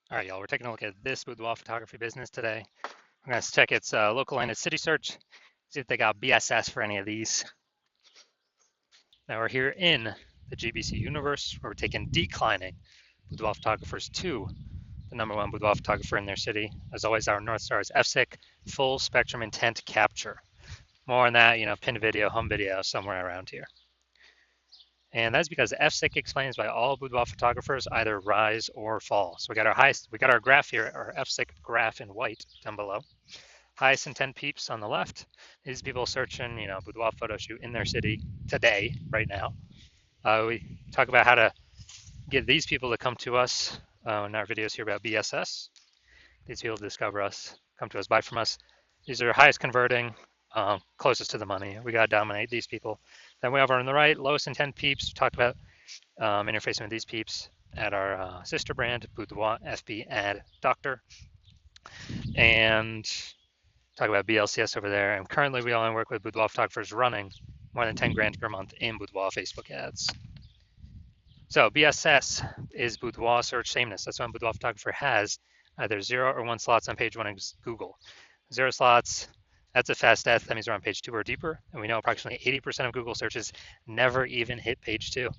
All right, y'all, we're taking a look at this boudoir photography business today. I'm going to check its local and its city search, see if they got BSS for any of these. Now we're here in the GBC universe where we're taking declining boudoir photographers to the #1 boudoir photographer in their city. As always, our North Star is FSIC, full spectrum intent capture. More on that, pinned video, home video, somewhere around here. And that's because FSIC explains why all boudoir photographers either rise or fall. So we got our graph here, our FSIC graph in white down below. Highest intent peeps on the left. These people searching, boudoir photo shoot in their city today, right now. We talk about how to get these people to come to us in our videos here about BSS. These people discover us, come to us, buy from us. These are highest converting, closest to the money. We got to dominate these people. Then we have on the right, lowest intent peeps. We talked about interfacing with these peeps at our sister brand, Boudoir FB Ad Doctor. And talk about BLCS over there. And currently we only work with boudoir photographers running more than 10 grand per month in boudoir Facebook ads. So BSS is boudoir search sameness. That's when boudoir photographer has either 0 or 1 slots on page 1 of Google. 0 slots, that's a fast death. That means we're on page 2 or deeper. And we know approximately 80% of Google searches never even hit page 2.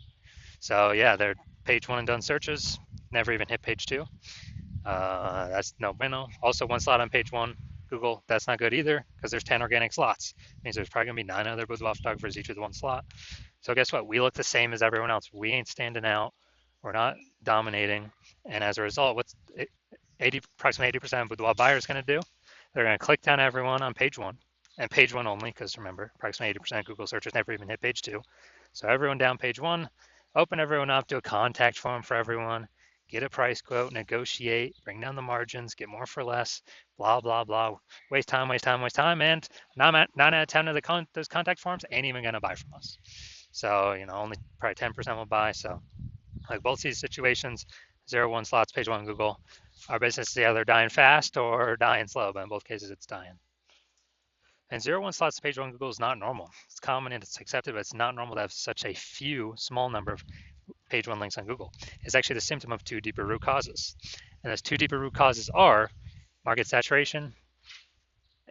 So yeah, they're page 1 and done searches, never even hit page 2. That's no bueno. Also 1 slot on page 1, Google, that's not good either because there's 10 organic slots. It means there's probably gonna be 9 other boudoir photographers, each with 1 slot. So guess what? We look the same as everyone else. We ain't standing out. We're not dominating. And as a result, what's approximately 80% of boudoir buyers going to do? They're going to click down everyone on page 1, and page 1 only, because remember, approximately 80% of Google searches never even hit page 2. So everyone down page 1, open everyone up, do a contact form for everyone, get a price quote, negotiate, bring down the margins, get more for less, blah, blah, blah. Waste time, and 9 out of 10 of those contact forms ain't even going to buy from us. So, only probably 10% will buy. So, like both these situations, 0-1 slots, page 1 Google, our business is either dying fast or dying slow, but in both cases, it's dying. And 0-1 slots, page 1 Google is not normal. It's common and it's accepted, but it's not normal to have such a small number of page 1 links on Google. It's actually the symptom of 2 deeper root causes. And those 2 deeper root causes are market saturation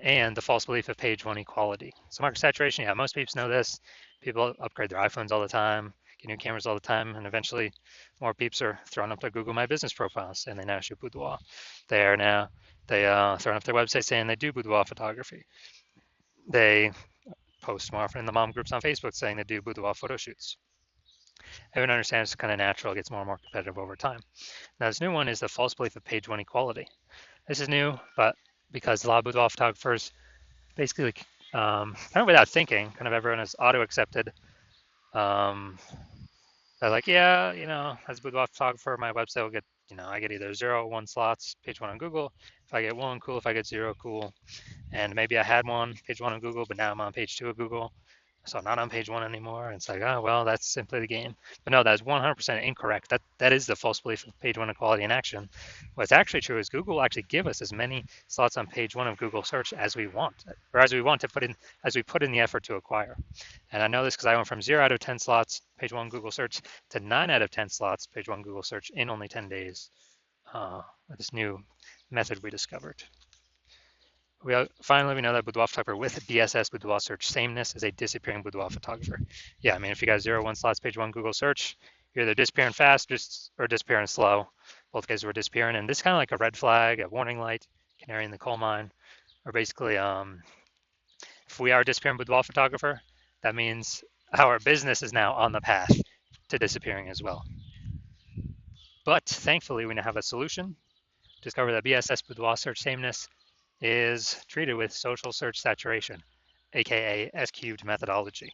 and the false belief of page 1 equality. So market saturation, yeah, most people know this. People upgrade their iPhones all the time, get new cameras all the time, and eventually more peeps are throwing up their Google My Business profiles and they now shoot boudoir. They throwing up their website saying they do boudoir photography. They post more often in the mom groups on Facebook saying they do boudoir photo shoots. Everyone understands it's kind of natural, it gets more and more competitive over time. Now this new one is the false belief of page 1 equality. This is new, but because a lot of boudoir photographers basically kind of without thinking, kind of everyone is auto-accepted. They're like, yeah, as a boudoir photographer, my website will get, I get either 0 or 1 slots, page 1 on Google. If I get 1, cool. If I get 0, cool. And maybe I had 1, page 1 on Google, but now I'm on page 2 of Google. So I'm not on page 1 anymore. And it's like, oh, well, that's simply the game. But no, that's 100% incorrect. That is the false belief of page 1 equality in action. What's actually true is Google will actually give us as many slots on page 1 of Google search as we want, or as we want to put in, as we put in the effort to acquire. And I know this because I went from 0 out of 10 slots, page 1 Google search, to 9 out of 10 slots, page 1 Google search in only 10 days with this new method we discovered. Finally, we know that boudoir photographer with BSS, boudoir search sameness, is a disappearing boudoir photographer. Yeah, I mean, if you got 0-1 slots, page 1 Google search, you're either disappearing fast or disappearing slow. Both cases were disappearing. And this is kind of like a red flag, a warning light, canary in the coal mine. Or basically, if we are a disappearing boudoir photographer, that means our business is now on the path to disappearing as well. But thankfully, we now have a solution. Discover that BSS, boudoir search sameness, is treated with social search saturation, aka S-cubed methodology.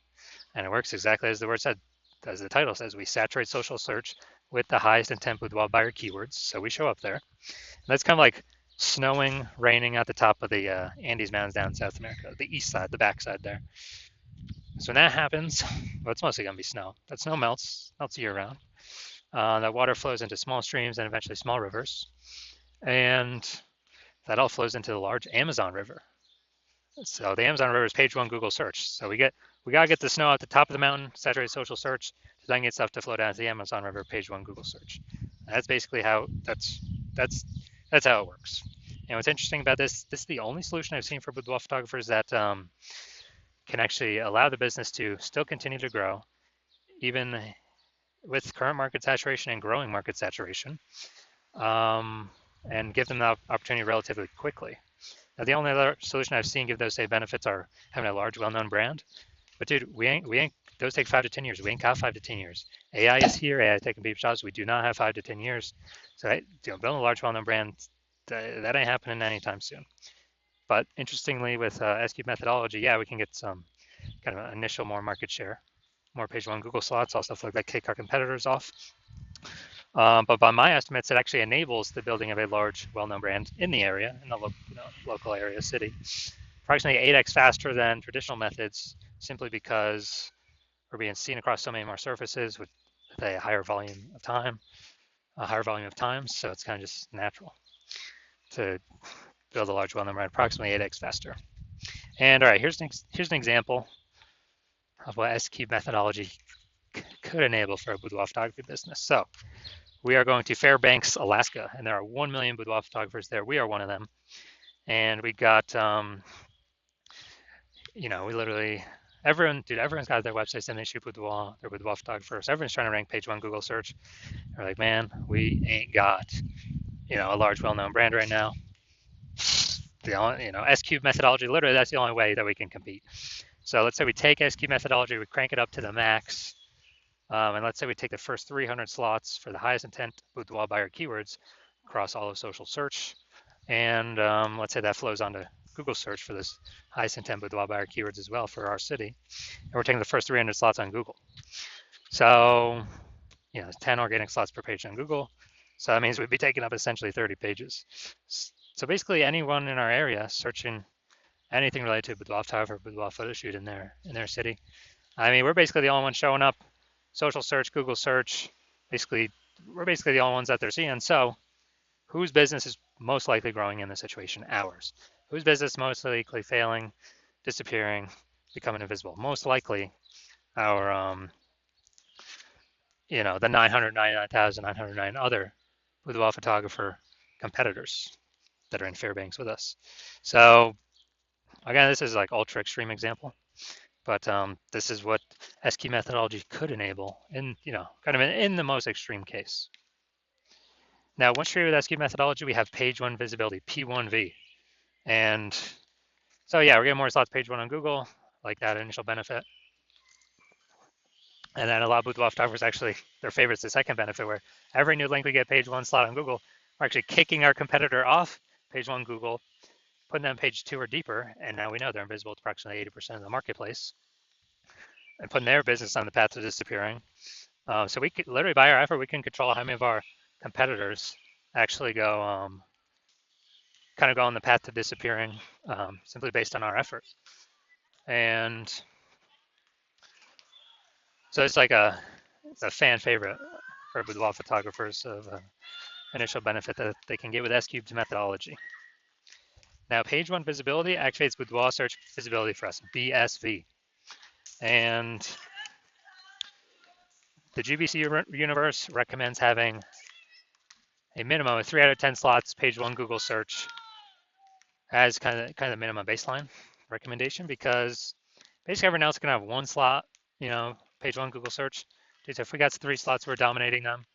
And it works exactly as the word said, as the title says. We saturate social search with the highest intent boudoir buyer keywords, so we show up there. And that's kind of like snowing, raining at the top of the Andes Mountains down in South America, the east side, the backside there. So when that happens, well, it's mostly going to be snow. That snow melts year round. That water flows into small streams and eventually small rivers. And that all flows into the large Amazon River. So the Amazon River is page 1 Google search. So we gotta get the snow at the top of the mountain, saturate social search, to then get stuff to flow down to the Amazon River, page 1 Google search. That's basically how that's how it works. And what's interesting about this is the only solution I've seen for boudoir photographers that can actually allow the business to still continue to grow, even with current market saturation and growing market saturation, and give them the opportunity relatively quickly. Now, the only other solution I've seen give those same benefits are having a large, well-known brand. But dude, we ain't. Those take 5 to 10 years. We ain't got 5 to 10 years. AI is here. AI is taking people's jobs. We do not have 5 to 10 years. So, building a large, well-known brand, that ain't happening anytime soon. But interestingly, with SQ methodology, yeah, we can get some kind of initial more market share, more page one Google slots, all stuff like that, kick our competitors off. But by my estimates, it actually enables the building of a large, well-known brand in the area, in the local area, city, approximately 8x faster than traditional methods, simply because we're being seen across so many more surfaces with a higher volume of time, a higher volume of times. So it's kind of just natural to build a large, well-known brand, approximately 8x faster. And all right, here's an example of what SQ methodology could enable for a boudoir photography business. So we are going to Fairbanks, Alaska, and there are 1 million boudoir photographers there. We are one of them. And we got, we literally, everyone's got their websites and they shoot boudoir, they're boudoir photographers. Everyone's trying to rank page one Google search. They're like, man, we ain't got, a large, well-known brand right now. The only, SQ methodology, literally, that's the only way that we can compete. So let's say we take SQ methodology, we crank it up to the max, and let's say we take the first 300 slots for the highest intent boudoir buyer keywords across all of social search, and let's say that flows onto Google search for this highest intent boudoir buyer keywords as well for our city, and we're taking the first 300 slots on Google. So, 10 organic slots per page on Google. So that means we'd be taking up essentially 30 pages. So basically, anyone in our area searching anything related to boudoir photography or boudoir photo shoot in their city, I mean, we're basically the only ones showing up. Social search, Google search, we're basically the only ones that they're seeing. So whose business is most likely growing in this situation? Ours. Whose business most likely failing, disappearing, becoming invisible? Most likely our, the 999,909 other boudoir photographer competitors that are in Fairbanks with us. So again, this is like ultra extreme example, but this is what SQ methodology could enable in, kind of in the most extreme case. Now, once you're with SQ methodology, we have page one visibility, P1V. And so yeah, we're getting more slots page one on Google, like that initial benefit. And then a lot of boudoir photographers actually, their favorite is the second benefit, where every new link we get page one slot on Google, we're actually kicking our competitor off page one Google, putting them page two or deeper, and now we know they're invisible to approximately 80% of the marketplace, and putting their business on the path to disappearing. So we could literally, by our effort, we can control how many of our competitors actually go, kind of go on the path to disappearing, simply based on our effort. And so it's a fan favorite for boudoir photographers of initial benefit that they can get with S-Cube's methodology. Now, page one visibility activates boudoir search visibility for us, BSV. And the GBC universe recommends having a minimum of 3 out of 10 slots page one Google search as kind of the minimum baseline recommendation, because basically everyone else can have one slot, page one Google search. So if we got 3 slots, we're dominating them.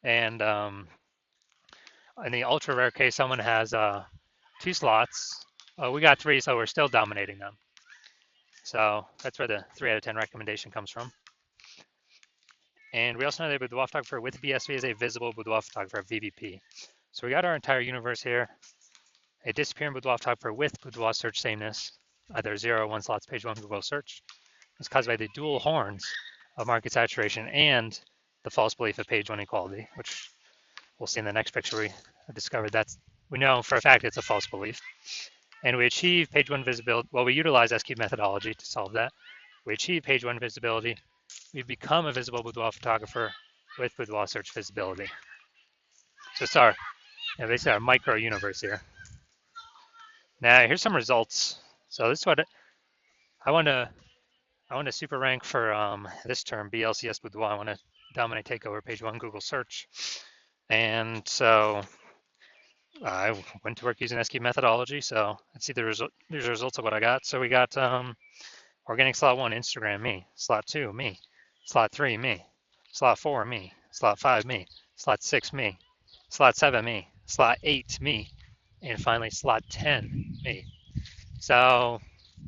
And in the ultra rare case, someone has 2 slots. We got 3, so we're still dominating them. So that's where the 3 out of 10 recommendation comes from. And we also know that boudoir photographer with BSV is a visible boudoir photographer, VBP. So we got our entire universe here. A disappearing boudoir photographer with boudoir search sameness, either 0 or 1 slots page one Google search, is caused by the dual horns of market saturation and the false belief of page one equality, which we'll see in the next picture. We discovered we know for a fact it's a false belief. And we achieve page one visibility. Well, we utilize SQ methodology to solve that. We achieve page one visibility. We become a visible boudoir photographer with boudoir search visibility. So it's basically our micro universe here. Now here's some results. So this is what I want to super rank for this term, BLCS boudoir. I want to dominate, take over page one Google search. And so I went to work using SQ methodology. So let's see these are results of what I got. So we got organic slot 1, Instagram, me. Slot 2, me. Slot 3, me. Slot 4, me. Slot 5, me. Slot 6, me. Slot 7, me. Slot 8, me. And finally, slot 10, me. So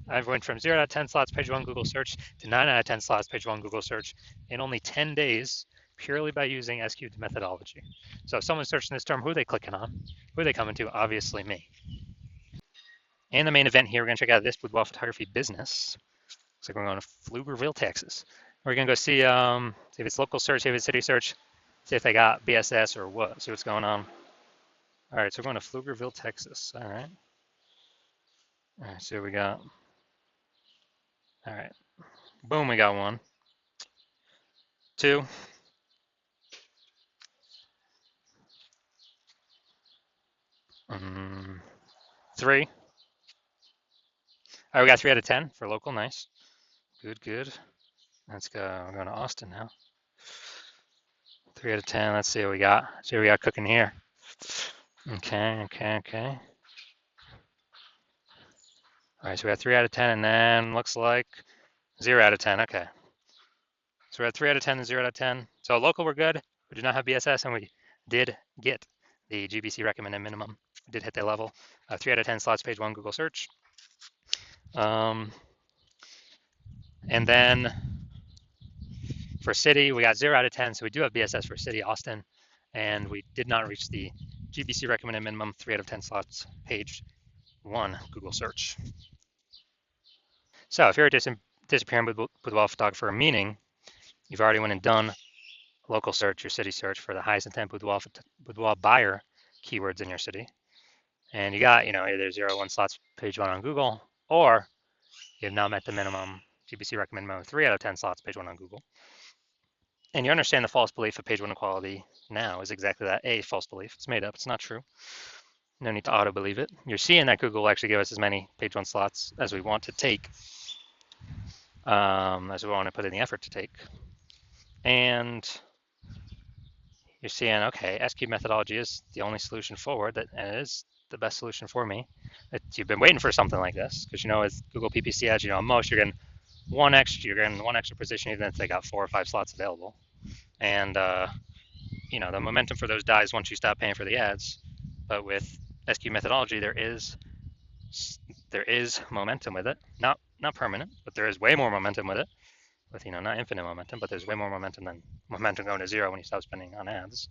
I went from 0 out of 10 slots page 1 Google search to 9 out of 10 slots page 1 Google search in only 10 days purely by using SQ methodology. So if someone's searching this term, who are they clicking on? Who are they coming to? Obviously me. And the main event here, we're going to check out this Boudoir photography business. Looks like we're going to Pflugerville, Texas. We're going to go see if it's local search, see if it's city search, see if they got BSS or what, see what's going on. All right, so we're going to Pflugerville, Texas. All right. All right, see what we got. All right. Boom, we got 1. 2. 3. All right, we got 3 out of 10 for local. Nice. Good, good. Let's go. We're going to Austin now. 3 out of 10. Let's see what we got. See what we got cooking here. Okay. All right, so we got 3 out of 10, and then looks like 0 out of 10. Okay. So we're at 3 out of 10 and 0 out of 10. So local, we're good. We did not have BSS, and we did get the GBC recommended minimum. We did hit that level. 3 out of 10 slots, page 1 Google search. And then for city, we got 0 out of 10. So we do have BSS for city, Austin, and we did not reach the GBC recommended minimum, 3 out of 10 slots, page 1 Google search. So if you're a disappearing boudoir photographer, meaning you've already went and done local search, your city search for the highest intent boudoir buyer keywords in your city, and you got, either 0 1 slots page 1 on Google, or you have now met the minimum GBC recommend minimum 3 out of 10 slots page 1 on Google, and you understand the false belief of page 1 equality now is exactly that, a false belief. It's made up. It's not true. No need to auto believe it. You're seeing that Google will actually give us as many page 1 slots as we want to take, as we want to put in the effort to take, and you're seeing, okay, SQ methodology is the only solution forward, and it is the best solution for me. You've been waiting for something like this, because with Google PPC ads, at most you're getting one extra position, even if they got 4 or 5 slots available. And the momentum for those dies once you stop paying for the ads. But with SQ methodology, there is momentum with it. Not permanent, but there is way more momentum with it. With not infinite momentum, but there's way more momentum than momentum going to 0 when you stop spending on ads.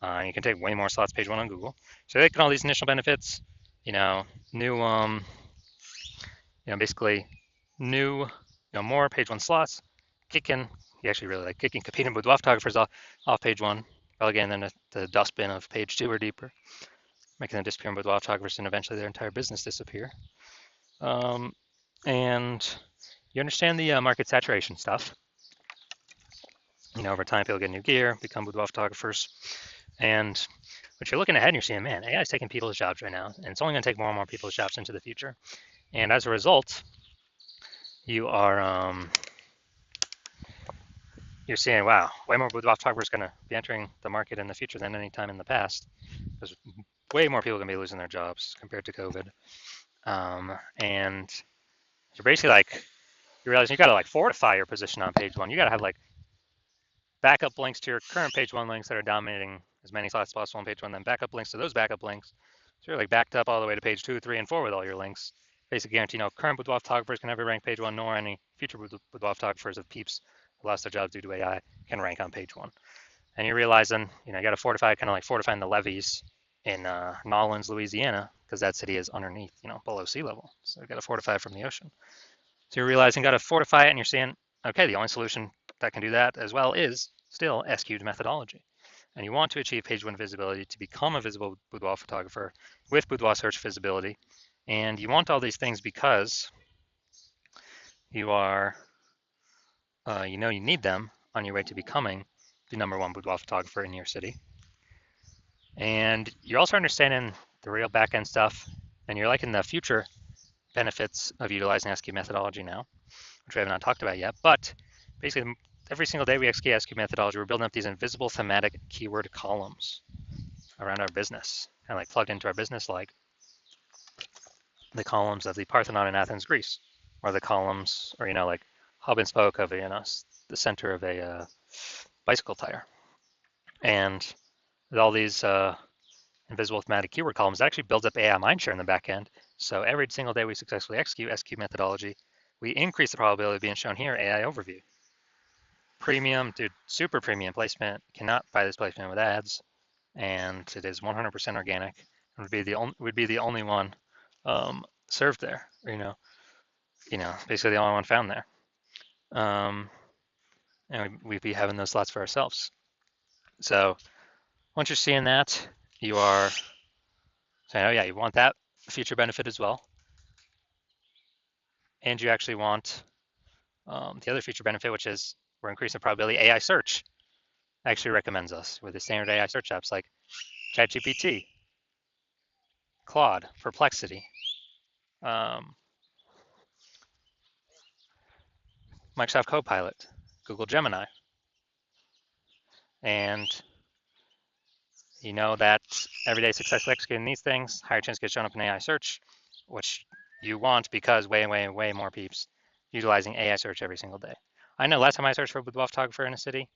You can take way more slots page 1 on Google. So taking all these initial benefits, new, basically new, more page 1 slots, kicking. You actually really like kicking competing with boudoir photographers off page 1, relegating them to the dustbin of page 2 or deeper, making them disappear in boudoir photographers, and eventually their entire business disappear. And you understand the market saturation stuff. Over time, people get new gear, become boudoir photographers. And but you're looking ahead and you're seeing, man, AI is taking people's jobs right now, and it's only going to take more and more people's jobs into the future. And as a result, you're seeing, wow, way more boudoir photographers going to be entering the market in the future than any time in the past. There's way more people going to be losing their jobs compared to COVID. And you're basically you realize you got to fortify your position on page 1. You got to have backup links to your current page 1 links that are dominating as many slots as possible on page 1, then backup links to those backup links. So you're backed up all the way to page 2, 3, and 4 with all your links. Basically guarantee current boudoir photographers can never rank page 1, nor any future boudoir photographers of peeps who lost their jobs due to AI can rank on page 1. And you're realizing, you got to fortify, kind of like fortifying the levees in Nolens, Louisiana, because that city is underneath, below sea level. So you got to fortify from the ocean. So you're realizing, got to fortify it, and you're saying, okay, the only solution that can do that as well is still SQ methodology. And you want to achieve page 1 visibility to become a visible boudoir photographer with boudoir search visibility. And you want all these things because you are, you need them on your way to becoming the #1 boudoir photographer in your city. And you're also understanding the real back-end stuff, and you're liking the future benefits of utilizing SQ methodology now, which we have not talked about yet. But basically, every single day we execute SQ methodology, we're building up these invisible thematic keyword columns. around our business, kind of like plugged into our business, like the columns of the Parthenon in Athens, Greece, or the columns, or like hub and spoke of the center of a bicycle tire. And with all these invisible thematic keyword columns, it actually builds up AI mindshare in the back end. So every single day we successfully execute SQ methodology, we increase the probability of being shown here AI overview. Premium, dude, super premium placement. Cannot buy this placement with ads, and it is 100% organic. It would be the only one served there. Basically the only one found there. And we'd be having those slots for ourselves. So once you're seeing that, you are saying, oh yeah, you want that feature benefit as well. And you actually want the other feature benefit, which is we're increasing the probability AI search actually recommends us with the standard AI search apps like ChatGPT, Claude, Perplexity, Microsoft Copilot, Google Gemini. And you know that every day successfully executing these things, higher chance gets shown up in AI search, which you want because way more peeps utilizing AI search every single day. I know last time I searched for a boudoir photographer in a city,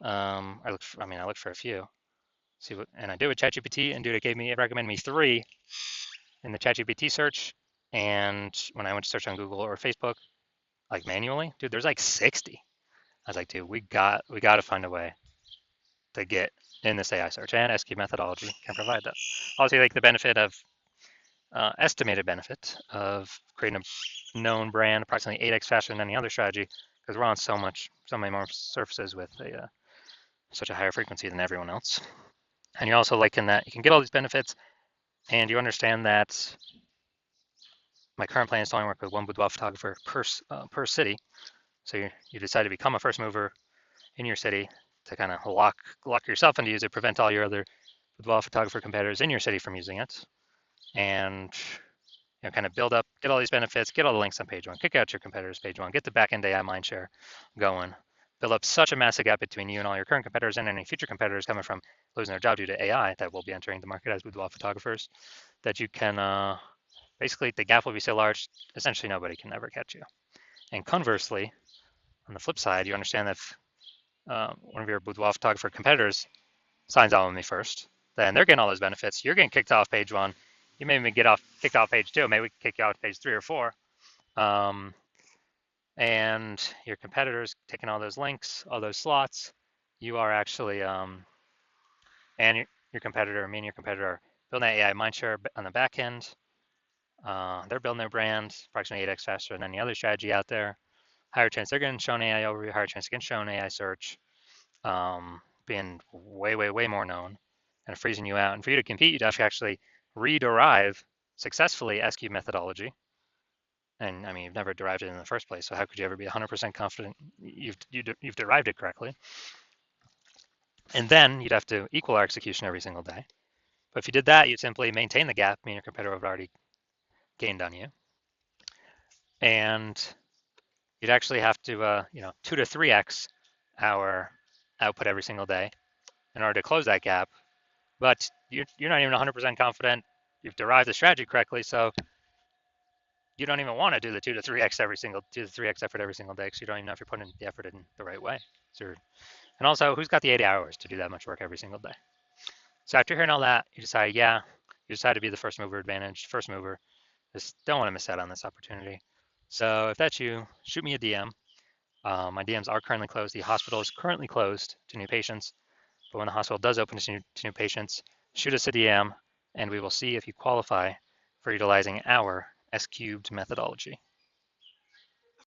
I looked for a few. And I did with ChatGPT, and dude, it recommended me 3 in the ChatGPT search. And when I went to search on Google or Facebook, like manually, dude, there's like 60. I was like, dude, we got to find a way to get in this AI search, and SQ methodology can provide that. Also, like the benefit of estimated benefit of creating a known brand approximately 8x faster than any other strategy, because we're on so many more surfaces with such a higher frequency than everyone else. And you're also liking that you can get all these benefits, and you understand that my current plan is to only work with one boudoir photographer per city. So you decide to become a first mover in your city to kind of lock yourself into use it, prevent all your other boudoir photographer competitors in your city from using it, and kind of build up, get all these benefits, get all the links on page 1, kick out your competitors page 1, get the back-end AI mindshare going, build up such a massive gap between you and all your current competitors and any future competitors coming from losing their job due to AI that will be entering the market as boudoir photographers, that you can, basically the gap will be so large, essentially nobody can ever catch you. And conversely, on the flip side, you understand that if one of your boudoir photographer competitors signs on with me first, then they're getting all those benefits. You're getting kicked off page 1. You may even get kicked off page 2. Maybe we can kick you out page 3 or 4. And your competitors taking all those links, all those slots. You are actually, and your competitor, me and your competitor, are building that AI mindshare on the back end. They're building their brand approximately 8x faster than any other strategy out there. Higher chance they're getting shown AI overview, higher chance they're getting shown AI search, being way more known and freezing you out. And for you to compete, you'd have to actually rederive successfully SQ methodology. And I mean, you've never derived it in the first place, so how could you ever be 100% confident you've derived it correctly? And then you'd have to equal our execution every single day. But if you did that, you'd simply maintain the gap, meaning your competitor would already gained on you. And you'd actually have to, 2 to 3x our output every single day in order to close that gap. But you're not even 100% confident you've derived the strategy correctly, so you don't even want to do the 2 to 3x effort every single day, because you don't even know if you're putting the effort in the right way. And also, who's got the 80 hours to do that much work every single day? So after hearing all that, you decide to be the first mover. Just don't want to miss out on this opportunity. So if that's you, shoot me a DM. My DMs are currently closed. The hospital is currently closed to new patients, but when the hospital does open to new patients, shoot us a DM, and we will see if you qualify for utilizing our S-cubed methodology.